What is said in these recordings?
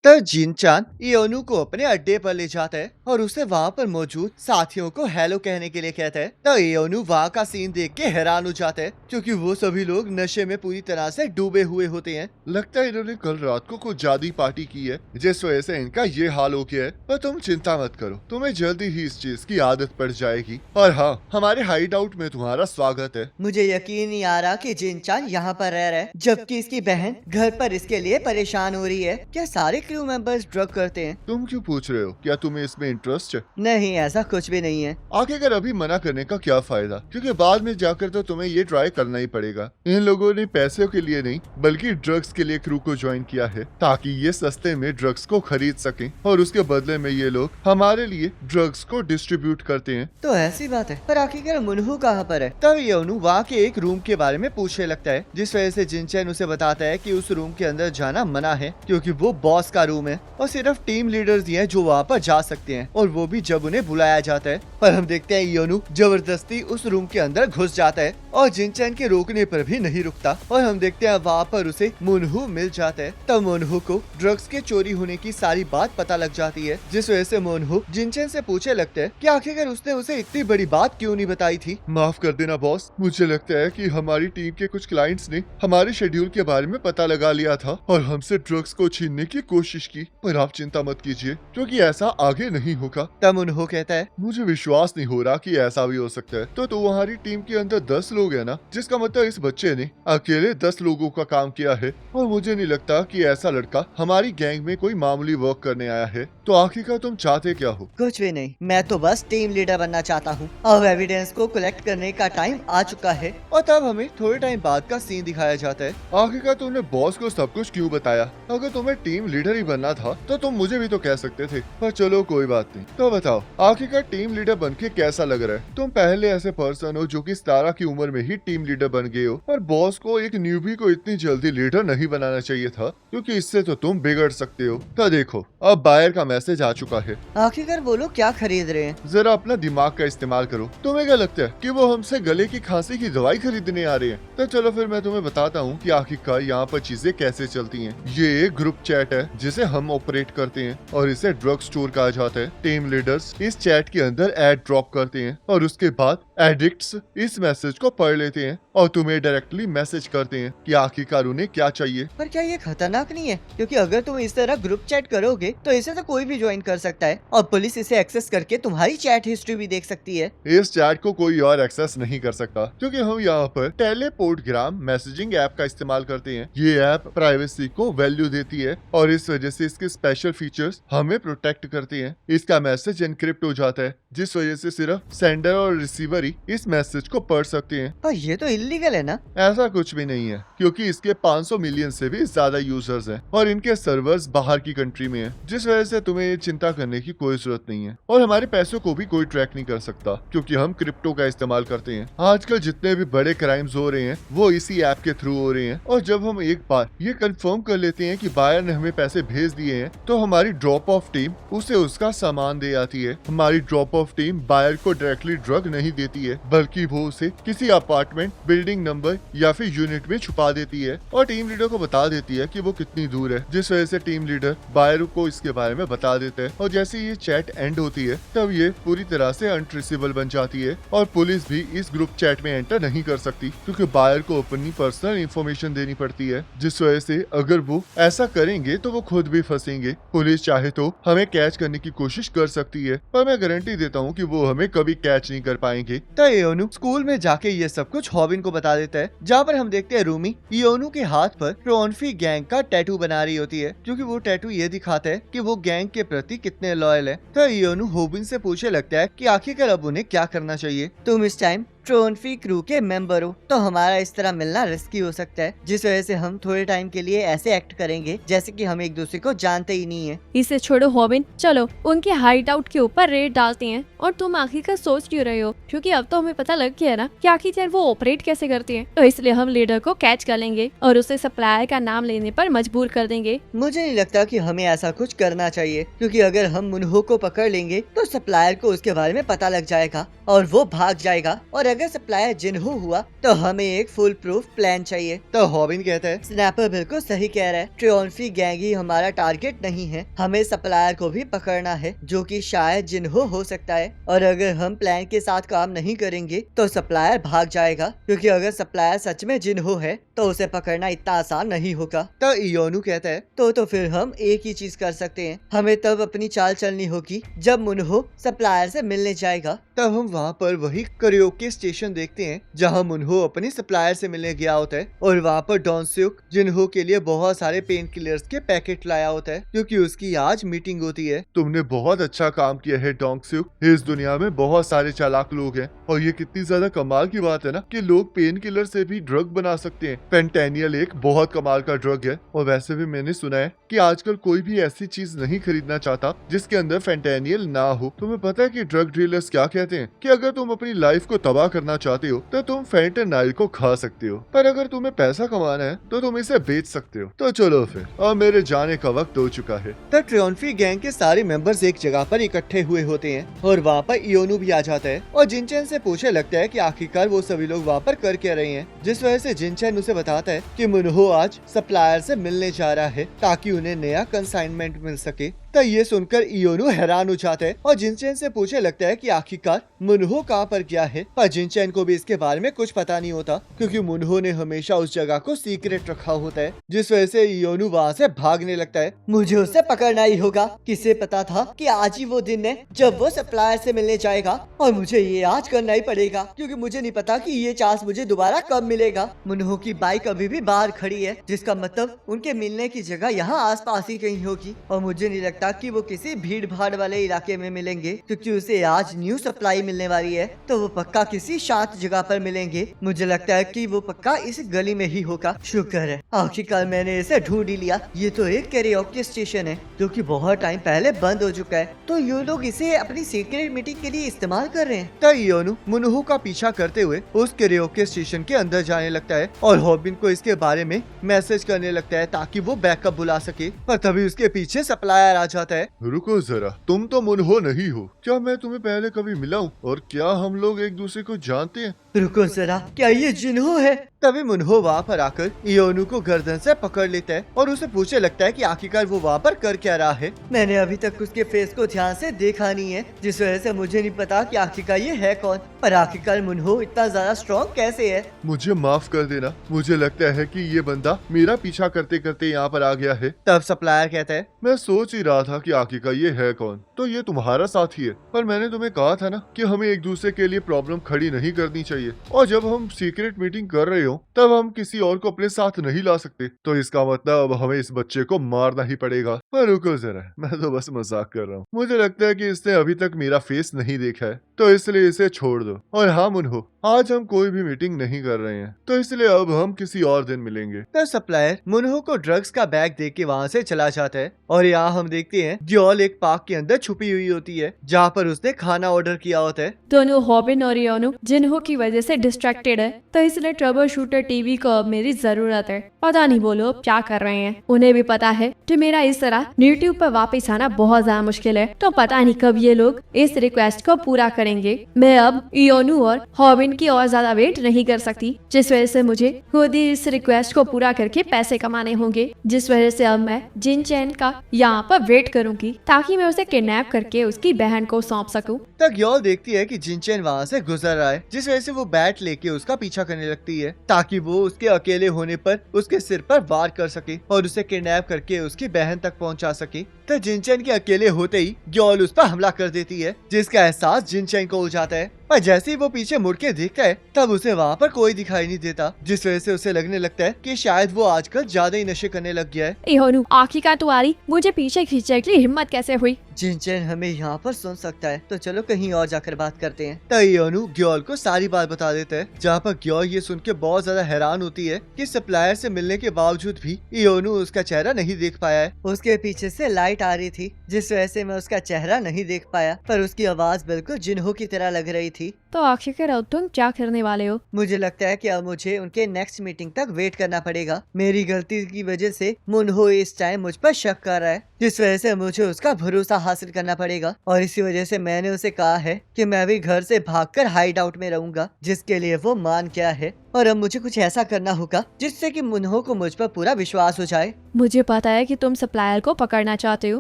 तब जिनचान इयोनु को अपने अड्डे पर ले जाता है और उसे वहाँ पर मौजूद साथियों को हेलो कहने के लिए कहता है। तब इयोनु वहाँ का सीन देख के हैरान हो जाता है क्योंकि वो सभी लोग नशे में पूरी तरह से डूबे हुए होते हैं। लगता है इन्होंने कल रात को कुछ ज्यादा पार्टी की है जिस वजह से इनका ये हाल हो गया है। पर तुम चिंता मत करो, तुम्हें जल्दी ही इस चीज की आदत पड़ जाएगी। और हाँ, हमारे हाइड आउट में तुम्हारा स्वागत है। मुझे यकीन नहीं आ रहा कि जिनचान यहाँ पर रह रहा है जबकि इसकी बहन घर पर इसके लिए परेशान हो रही है। क्या सारे क्रू मेंबर्स ड्रग करते हैं? तुम क्यों पूछ रहे हो? क्या तुम्हें इसमें इंटरेस्ट है? नहीं, ऐसा कुछ भी नहीं है। आखिरकार अभी मना करने का क्या फायदा, क्योंकि बाद में जाकर तो तुम्हें ये ट्राई करना ही पड़ेगा। इन लोगों ने पैसों के लिए नहीं बल्कि ड्रग्स के लिए क्रू को ज्वाइन किया है ताकि ये सस्ते में ड्रग्स को खरीद सकें और उसके बदले में ये लोग हमारे लिए ड्रग्स को डिस्ट्रीब्यूट करते हैं। तो ऐसी बात है, पर आखिरकार मुनहु कहाँ पर है? तब योनु वहाँ के एक रूम के बारे में पूछने लगता है जिस वजह से जिनचैन उसे बताता है कि उस रूम के अंदर जाना मना है क्योंकि वो बॉस का रूम है और सिर्फ टीम लीडर्स ही हैं जो वहाँ पर जा सकते हैं और वो भी जब उन्हें बुलाया जाता है। पर हम देखते हैं योनु जबरदस्ती उस रूम के अंदर घुस जाता है और जिनचैन के रोकने पर भी नहीं रुकता और हम देखते हैं वहाँ पर उसे मुनहु मिल जाता है। तब मुनहु को ड्रग्स के चोरी होने की सारी बात पता लग जाती है जिस वजह से मुनहु जिनचैन से पूछने लगता है कि आखिरकार उसने उसे इतनी बड़ी बात क्यों नहीं बताई थी। माफ कर देना बॉस, मुझे लगता है कि हमारी टीम के कुछ क्लाइंट्स ने हमारे शेड्यूल के बारे में पता लगा लिया था और हमसे ड्रग्स को छीनने की कोशिश की। पर आप चिंता मत कीजिए क्योंकि ऐसा आगे नहीं होगा। तब मुनहु कहता है मुझे विश्वास नहीं हो रहा कि ऐसा भी हो सकता है। तो तुम्हारी टीम के अंदर 10 लोग हैं ना, जिसका मतलब इस बच्चे ने अकेले 10 लोगों का काम किया है और मुझे नहीं लगता कि ऐसा लड़का हमारी गैंग में कोई मामूली वर्क करने आया है। तो आखिरकार तुम चाहते क्या हो? कुछ भी नहीं, मैं तो बस टीम लीडर बनना चाहता हूँ। अब एविडेंस को कलेक्ट करने का टाइम आ चुका है। और तब हमें थोड़े टाइम बाद का सीन दिखाया जाता है। आखिरकार तुमने बॉस को सब कुछ क्यों बताया? अगर तुम्हें टीम लीडर ही बनना था तो तुम मुझे भी तो कह सकते थे। पर चलो कोई बात नहीं। तो बताओ आखिरकार टीम लीडर बनके कैसा लग रहा है? तुम पहले ऐसे पर्सन हो जो कि 17 की उम्र में ही टीम लीडर बन गए हो और बॉस को एक न्यूबी को इतनी जल्दी लीडर नहीं बनाना चाहिए था क्योंकि इससे तो तुम बिगड़ सकते हो। तो देखो अब बायर का मैसेज आ चुका है। आखिरकार वो लोग क्या खरीद रहे हैं? जरा अपना दिमाग का इस्तेमाल करो। तुम्हें क्या लगता है कि वो हमसे गले की खांसी की दवाई खरीदने आ रहे हैं? तो चलो फिर मैं तुम्हें बताता हूँ कि आखिरकार यहाँ पर चीजें कैसे चलती हैं। ये एक ग्रुप चैट है जिसे हम ऑपरेट करते हैं और इसे ड्रग स्टोर कहा जाता है। टीम लीडर्स इस चैट के अंदर एड ड्रॉप करते हैं और उसके बाद एडिक्ट्स इस मैसेज को पढ़ लेते हैं और तुम्हें डायरेक्टली मैसेज करते हैं कि आखिरकार उन्हें क्या चाहिए। पर क्या ये खतरनाक नहीं है? क्योंकि अगर तुम इस तरह ग्रुप चैट करोगे तो इसे तो कोई भी ज्वाइन कर सकता है और पुलिस इसे एक्सेस करके तुम्हारी चैट हिस्ट्री भी देख सकती है। इस चैट को कोई और एक्सेस नहीं कर सकता क्योंकि हम यहाँ पर टेलीपोर्टग्राम मैसेजिंग ऐप का इस्तेमाल करते हैं। ये ऐप प्राइवेसी को वैल्यू देती है और इस वजह से इसके स्पेशल फीचर्स हमें प्रोटेक्ट करते हैं। इसका मैसेज एनक्रिप्ट हो जाता है जिस वजह से सिर्फ सेंडर और रिसीवर ही इस मैसेज को पढ़ सकते हैं। पर ये तो इलीगल है ना? ऐसा कुछ भी नहीं है क्योंकि इसके 500 मिलियन से भी ज्यादा यूजर्स हैं और इनके सर्वर्स बाहर की कंट्री में हैं, जिस वजह से तुम्हें ये चिंता करने की कोई जरूरत नहीं है। और हमारे पैसों को भी कोई ट्रैक नहीं कर सकता क्योंकि हम क्रिप्टो का इस्तेमाल करते हैं। आजकल जितने भी बड़े क्राइम्स हो रहे हैं वो इसी ऐप के थ्रू हो रहे हैं और जब हम एक बार ये कंफर्म कर लेते हैं कि बायर ने हमें पैसे भेज दिए हैं तो हमारी ड्रॉप ऑफ टीम उसे उसका सामान दे आती है। हमारी ड्रॉप ऑफ टीम बायर को डायरेक्टली ड्रग नहीं देती है बल्कि वो उसे किसी अपार्टमेंट, बिल्डिंग नंबर या फिर यूनिट में छुपा देती है और टीम लीडर को बता देती है कि वो कितनी दूर है, जिस वजह से टीम लीडर बायर को इसके बारे में बता देता है। और जैसे ये चैट एंड होती है तब ये पूरी तरह से अनट्रेसेबल बन जाती है और पुलिस भी इस ग्रुप चैट में एंटर नहीं कर सकती क्योंकि बायर को अपनी पर्सनल इंफॉर्मेशन देनी पड़ती है, जिस वजह से अगर वो ऐसा करेंगे तो वो खुद भी फंसेंगे। पुलिस चाहे तो हमें कैच करने की कोशिश कर सकती है पर मैं गारंटी देता हूँ कि वो हमें कभी कैच नहीं कर पाएंगे। तो योनु स्कूल में जाके ये सब कुछ हॉबिन को बता देता है, जहाँ पर हम देखते हैं रूमी योनु के हाथ पर क्रोनफी गैंग का टैटू बना रही होती है क्योंकि वो टैटू ये दिखाता है कि वो गैंग के प्रति कितने लॉयल है। तो योनु होबिन से पूछने लगता है कि आखिरकार अब उन्हें क्या करना चाहिए। तुम इस टाइम ट्रोनफी क्रू के मेंबर हो तो हमारा इस तरह मिलना रिस्की हो सकता है, जिस वजह से हम थोड़े टाइम के लिए ऐसे एक्ट करेंगे जैसे कि हम एक दूसरे को जानते ही नहीं है। इसे छोड़ो हॉबिन, चलो उनके हाइड आउट के ऊपर रेड डालते हैं। और तुम आखिरकार सोच क्यों रहे हो? क्योंकि अब तो हमें पता लग गया है ना कि आखिरकार वो ऑपरेट कैसे करती है। तो इसलिए हम लीडर को कैच कर लेंगे और उसे सप्लायर का नाम लेने पर मजबूर कर देंगे। मुझे नहीं लगता कि हमें ऐसा कुछ करना चाहिए क्योंकि अगर हम मुनहो को पकड़ लेंगे तो सप्लायर को उसके बारे में पता लग जाएगा और वो भाग जाएगा और अगर सप्लायर जिन्हो हुआ तो हमें एक फुल प्रूफ प्लान चाहिए। तो हॉबिन कहता है स्नैपर बिल्कुल सही कह रहा है, ट्रियोम्फी गैंग ही हमारा टारगेट नहीं है, हमें सप्लायर को भी पकड़ना है जो कि शायद जिन्हो हो सकता है। और अगर हम प्लान के साथ काम नहीं करेंगे तो सप्लायर भाग जाएगा, क्योंकि अगर सप्लायर सच में जिन्हो है तो उसे पकड़ना इतना आसान नहीं होगा। तो इयोनु कहता है तो फिर हम एक ही चीज कर सकते हैं, हमें तब अपनी चाल चलनी होगी जब मुन्हो सप्लायर से मिलने जाएगा। तब हम वहाँ पर वही करियोके स्टेशन देखते हैं जहाँ मुन्हो अपनी सप्लायर से मिलने गया होता है और वहाँ पर डॉन्स्युक जिन्हो के लिए बहुत सारे पेन किलर्स के पैकेट लाया होता है क्योंकि उसकी आज मीटिंग होती है। तुमने बहुत अच्छा काम किया है डोंगसुक। इस दुनिया में बहुत सारे चालाक लोग हैं और ये कितनी ज्यादा कमाल की बात है ना कि लोग पेन किलर से भी ड्रग बना सकते हैं। फेंटेनियल एक बहुत कमाल का ड्रग है और वैसे भी मैंने सुना है कि आजकल कोई भी ऐसी चीज नहीं खरीदना चाहता जिसके अंदर फेंटेनियल ना हो। तुम्हें पता है कि ड्रग डीलर्स क्या कहते हैं कि अगर तुम अपनी लाइफ को तबाह करना चाहते हो तो तुम फेंटेनाइल को खा सकते हो, पर अगर तुम्हें पैसा कमाना है तो तुम इसे बेच सकते हो। तो चलो फिर, अब मेरे जाने का वक्त हो चुका है। तब ट्रियोम्फी गैंग के सारे मेंबर्स एक जगह पर इकट्ठे हुए होते हैं और वहाँ पर इयोनु भी आ जाता है और जिनचैन से पूछने लगता है कि आखिरकार वो सभी लोग वहाँ पर कर क्या रहे हैं, जिस वजह से जिनचैन उसे बताता है कि मुन्हो आज सप्लायर से मिलने जा रहा है ताकि उन्हें नया कंसाइनमेंट मिल सके। तो ये सुनकर इयोनु हैरान हो जाता है और जिनचैन से पूछने लगता है कि आखिरकार मुन्हो कहाँ पर गया है, पर जिनचैन को भी इसके बारे में कुछ पता नहीं होता क्योंकि मुन्हो ने हमेशा उस जगह को सीक्रेट रखा होता है, जिस वजह से इयोनु वहाँ से भागने लगता है। मुझे उसे पकड़ना ही होगा, किसे पता था कि आज ही वो दिन है जब वो सप्लायर से मिलने जाएगा और मुझे ये आज करना ही पड़ेगा क्योंकि मुझे नहीं पता कि ये चांस मुझे दोबारा कब मिलेगा। मुन्हो की बाइक अभी भी बाहर खड़ी है, जिसका मतलब उनके मिलने की जगह यहाँ आसपास ही कहीं होगी और मुझे नहीं लगता कि वो किसी भीड़ भाड़ वाले इलाके में मिलेंगे क्योंकि उसे आज न्यू सप्लाई मिलने वाली है, तो वो पक्का किसी शांत जगह पर मिलेंगे। मुझे लगता है कि वो पक्का इस गली में ही होगा। शुक्र है आखिरकार मैंने इसे ढूंढ ही लिया। ये तो एक कैरियोके स्टेशन है जो कि बहुत टाइम पहले बंद हो चुका है, तो ये लोग इसे अपनी सीक्रेट मीटिंग के लिए इस्तेमाल कर रहे हैं। तो इयोनु मुन्हो का पीछा करते हुए उस कैरियोके स्टेशन के अंदर जाने लगता है और हॉबिन को इसके बारे में मैसेज करने लगता है ताकि वो बैकअप बुला सके, पर तभी उसके पीछे सप्लायर आ जाता है। रुको जरा, तुम तो मुन्हो नहीं हो, क्या मैं तुम्हें पहले कभी मिला हूँ और क्या हम लोग एक दूसरे को जानते हैं? रुको जरा, क्या ये जिन्हो है? तभी मुन्हो वहाँ पर आकर इयोनु को गर्दन से पकड़ लेता है और उसे पूछने लगता है कि आखिरकार वो वहाँ पर कर क्या रहा है। मैंने अभी तक उसके फेस को ध्यान से देखा नहीं है, जिस वजह से मुझे नहीं पता कि आखिरकार ये है कौन, पर आखिरकार मुन्हो इतना ज्यादा स्ट्रॉन्ग कैसे है? मुझे माफ कर देना, मुझे लगता है कि ये बंदा मेरा पीछा करते करते यहाँ पर आ गया है। तब सप्लायर कहता है मैं सोच ही रहा था कि आखिरकार ये है कौन, तो ये तुम्हारा साथी है, पर मैंने तुम्हें कहा था ना कि हमें एक दूसरे के लिए प्रॉब्लम खड़ी नहीं करनी चाहिए, और जब हम सीक्रेट मीटिंग कर रहे हो तब हम किसी और को अपने साथ नहीं ला सकते, तो इसका मतलब अब हमें इस बच्चे को मारना ही पड़ेगा। पर रुको जरा, मैं तो बस मजाक कर रहा हूँ। मुझे लगता है कि इसने अभी तक मेरा फेस नहीं देखा है, तो इसलिए इसे छोड़ दो। और हाँ मुन्हो, आज हम कोई भी मीटिंग नहीं कर रहे हैं, तो इसलिए अब हम किसी और दिन मिलेंगे। तो सप्लायर मुन्हो को ड्रग्स का बैग देके वहाँ से चला जाता है और यहाँ हम देखते हैं ग्योल एक पार्क के अंदर छुपी हुई होती है जहाँ पर उसने खाना ऑर्डर किया होता है। दोनों हॉबिन और इयोनु जिन्हो की वजह से डिस्ट्रैक्टेड है, तो इसलिए ट्रबल शूटर टीवी को अब मेरी जरूरत है। पता नहीं वो लोग क्या कर रहे हैं, उन्हें भी पता है कि मेरा इस तरह यूट्यूब पर वापस आना बहुत ज्यादा मुश्किल है, तो पता नहीं कब ये लोग इस रिक्वेस्ट को पूरा करेंगे। मैं अब इयोनु और हॉबिन की और ज्यादा वेट नहीं कर सकती, जिस वजह से मुझे खुद ही इस रिक्वेस्ट को पूरा करके पैसे कमाने होंगे, जिस वजह से अब मैं जिनचैन का यहाँ पर वेट करूंगी ताकि मैं उसे किडनैप करके उसकी बहन को सौंप सकूं। तब ग्योल देखती है कि जिनचैन वहाँ से गुजर रहा है, जिस वजह से वो बैट लेके उसका पीछा करने लगती है ताकि वो उसके अकेले होने पर उसके सिर पर वार कर सके और उसे किडनैप करके उसकी बहन तक पहुँचा सके। तो जिनचैन के अकेले होते ही ग्योल उस पर हमला कर देती है, जिसका एहसास जिनचैन को हो जाता है, पर जैसे ही वो पीछे मुड़ के देखता है तब उसे वहाँ पर कोई दिखाई नहीं देता, जिस वजह से उसे लगने लगता है कि शायद वो आजकल ज्यादा ही नशे करने लग गया है। इयोनु, आखिरकार तुम्हारी मुझे पीछे खींचने की हिम्मत कैसे हुई? जिनचैन हमें यहाँ पर सुन सकता है, तो चलो कहीं और जाकर बात करते हैं। तो इयोनु ग्योल को सारी बात बता देता है, जहाँ पर ग्योल ये सुन के बहुत ज्यादा हैरान होती है कि सप्लायर से मिलने के बावजूद भी इयोनु उसका चेहरा नहीं देख पाया है। उसके पीछे से लाइट आ रही थी, जिस वजह से मैं उसका चेहरा नहीं देख पाया, पर उसकी आवाज बिल्कुल जिन्हो की तरह लग रही थी। तो आखिरकार अब तुम क्या करने वाले हो? मुझे लगता है कि अब मुझे उनके नेक्स्ट मीटिंग तक वेट करना पड़ेगा। मेरी गलती की वजह से मुनहो इस टाइम मुझ पर शक कर रहा है, जिस वजह से मुझे उसका भरोसा हासिल करना पड़ेगा। और इसी वजह से मैंने उसे कहा है कि मैं भी घर से भागकर हाइड आउट में रहूंगा, जिसके लिए वो मान गया है। और अब मुझे कुछ ऐसा करना होगा जिससे कि मुनहो को मुझ पर पूरा विश्वास हो जाए। मुझे पता है कि तुम सप्लायर को पकड़ना चाहते हो,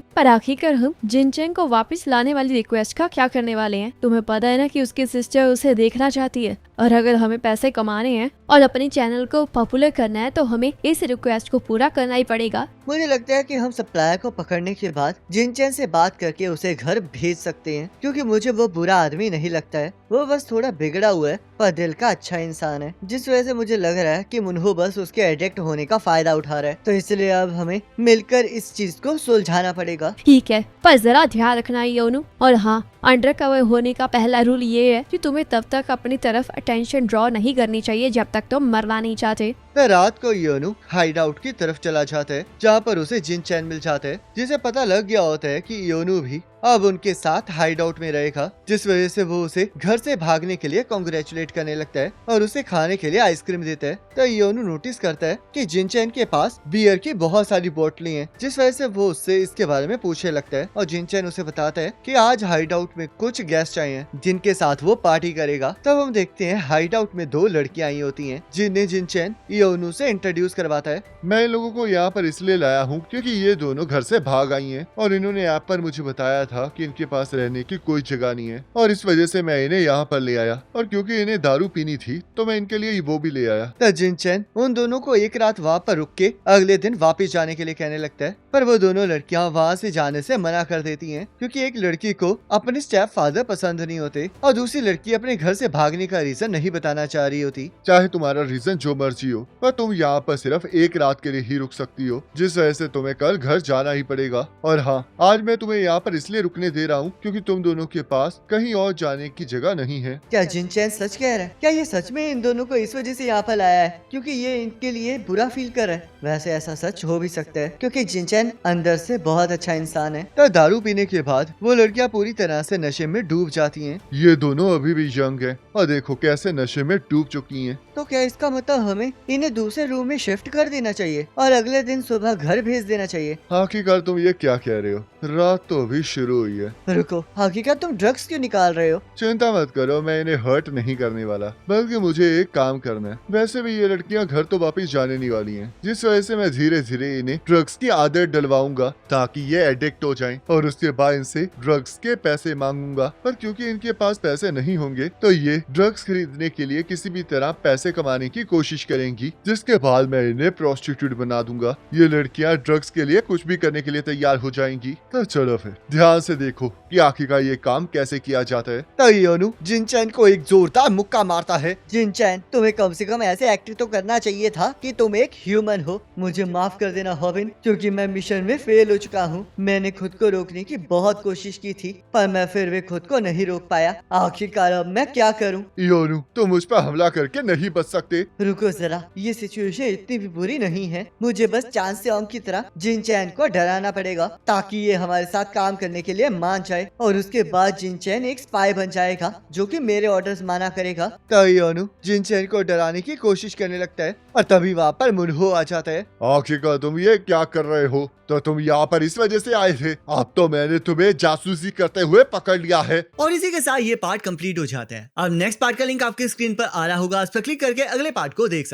पर आखिरकार हम जिनचेन को वापस लाने वाली रिक्वेस्ट का क्या करने वाले हैं? तुम्हें पता है ना कि उसकी सिस्टर उसे देखना चाहती है, और अगर हमें पैसे कमाने हैं और अपने चैनल को पॉपुलर करना है तो हमें इस रिक्वेस्ट को पूरा करना ही पड़ेगा। मुझे लगता है कि हम सप्लायर को पकड़ने के बाद जिनचैन से बात करके उसे घर भेज सकते हैं, क्योंकि मुझे वो बुरा आदमी नहीं लगता है। वो बस थोड़ा बिगड़ा हुआ है पर दिल का अच्छा इंसान है, जिस वजह से मुझे लग रहा है कि मुनहो बस उसके एडिक्ट होने का फायदा उठा रहा है। तो इसलिए अब हमें मिलकर इस चीज को सुलझाना पड़ेगा। ठीक है, पर जरा ध्यान रखना योनू। और हाँ, अंडर कवर होने का पहला रूल ये है कि तुम्हें तब तक अपनी तरफ अटेंशन ड्रॉ नहीं करनी चाहिए जब तक तुम मरना नहीं चाहते। तो रात को योनू हाइड आउट की तरफ चला जाता है, जहाँ पर उसे जिनचैन मिल जाता है, जिसे पता लग गया होता है कि योनू भी अब उनके साथ हाइड आउट में रहेगा, जिस वजह से वो उसे घर से भागने के लिए कांग्रेचुलेट करने लगता है और उसे खाने के लिए आइसक्रीम देता है। तो योनू नोटिस करता है कि जिनचैन के पास बियर की बहुत सारी बोतलें हैं, जिस वजह से वो उससे इसके बारे में पूछने लगता है। और जिनचैन उसे बताता है कि आज हाइड आउट में कुछ गेस्ट आए हैं जिनके साथ वो पार्टी करेगा। तब हम देखते हैं हाइड आउट में 2 लड़कियां आई होती हैं, जिन्हें जिनचैन योनू से इंट्रोड्यूस करवाता है। मैं इन लोगों को यहाँ पर इसलिए लाया हूँ क्योंकि ये दोनों घर से भाग आई हैं और इन्होंने ऐप पर मुझे बताया था कि इनके पास रहने की कोई जगह नहीं है, और इस वजह से मैं इन्हें यहाँ पर ले आया। और क्योंकि इन्हें दारू पीनी थी तो मैं इनके लिए वो भी ले आया। तो जिनचैन उन दोनों को एक रात वहाँ पर रुक के अगले दिन वापस जाने के लिए कहने लगता है, पर वो दोनों लड़कियाँ वहाँ से जाने से मना कर देती हैं, क्योंकि एक लड़की को अपने स्टेप फादर पसंद नहीं होते और दूसरी लड़की अपने घर से भागने का रीजन नहीं बताना चाह रही होती। चाहे तुम्हारा रीजन जो मर्जी हो, पर तुम यहाँ पर सिर्फ एक रात के लिए ही रुक सकती हो, जिस वजह से तुम्हें कल घर जाना ही पड़ेगा। और हाँ, आज मैं तुम्हें यहाँ पर इसलिए रुकने दे रहा हूँ क्योंकि तुम दोनों के पास कहीं और जाने की जगह नहीं है। क्या जिनचैन सच कह रहा है? क्या ये सच में इन दोनों को इस वजह से यहाँ पर लाया है क्योंकि ये इनके लिए बुरा फील कर रहा है? वैसे ऐसा सच हो भी सकता है, क्योंकि जिनचैन अंदर से बहुत अच्छा इंसान है। तो दारू पीने के बाद वो लड़कियाँ पूरी तरह से नशे में डूब जाती हैं। ये दोनों अभी भी यंग हैं और देखो कैसे नशे में डूब चुकी हैं। तो क्या इसका मतलब हमें इन्हें दूसरे रूम में शिफ्ट कर देना चाहिए और अगले दिन सुबह घर भेज देना चाहिए? आखिरकार तुम ये क्या कह रहे हो? रात तो अभी शुरू हुई है। रुको, हकीकत तुम ड्रग्स क्यों निकाल रहे हो? चिंता मत करो, मैं इन्हें हर्ट नहीं करने वाला, बल्कि मुझे एक काम करना है। वैसे भी ये लड़कियां घर तो वापस जाने नहीं वाली हैं, जिस वजह से मैं धीरे धीरे इन्हें ड्रग्स की आदत डलवाऊंगा ताकि ये एडिक्ट हो जाएं, और उसके बाद इनसे ड्रग्स के पैसे मांगूंगा। पर क्योंकि इनके पास पैसे नहीं होंगे तो ये ड्रग्स खरीदने के लिए किसी भी तरह पैसे कमाने की कोशिश करेंगी, जिसके बाद मैं इन्हें प्रोस्टिट्यूट बना दूंगा। ये लड़कियां ड्रग्स के लिए कुछ भी करने के लिए तैयार हो जाएंगी। तो चलो फिर ध्यान से देखो कि आखिरकार ये काम कैसे किया जाता है। तो योनू जिनचैन को एक जोरदार मुक्का मारता है। जिनचैन, तुम्हें कम से कम ऐसे एक्ट तो करना चाहिए था कि तुम एक ह्यूमन हो। मुझे माफ कर देना हॉबिन, क्योंकि मैं मिशन में फेल हो चुका हूँ। मैंने खुद को रोकने की बहुत कोशिश की थी, पर मैं फिर भी खुद को नहीं रोक पाया। आखिरकार अब मैं क्या करूँ? योनू, तुम मुझ पर हमला करके नहीं बच सकते। रुको जरा, ये सिचुएशन इतनी भी बुरी नहीं है। मुझे बस चांद से ऑन की तरह जिनचैन को डराना पड़ेगा ताकि ये हमारे साथ काम करने के लिए मान जाए, और उसके बाद जिनचैन एक स्पाई बन जाएगा जो कि मेरे ऑर्डर्स माना करेगा। तो योनू जिनचैन को डराने की कोशिश करने लगता है, और तभी वहाँ पर मुनहो आ जाता है। आखिरकार तुम ये क्या कर रहे हो? तो तुम यहाँ पर इस वजह से आए थे? अब तो मैंने तुम्हें जासूसी करते हुए पकड़ लिया है। और इसी के साथ ये पार्ट कंप्लीट हो जाता है। अब नेक्स्ट पार्ट का लिंक आपके स्क्रीन पर आ रहा होगा, उस पर क्लिक करके अगले पार्ट को देख सकते हैं।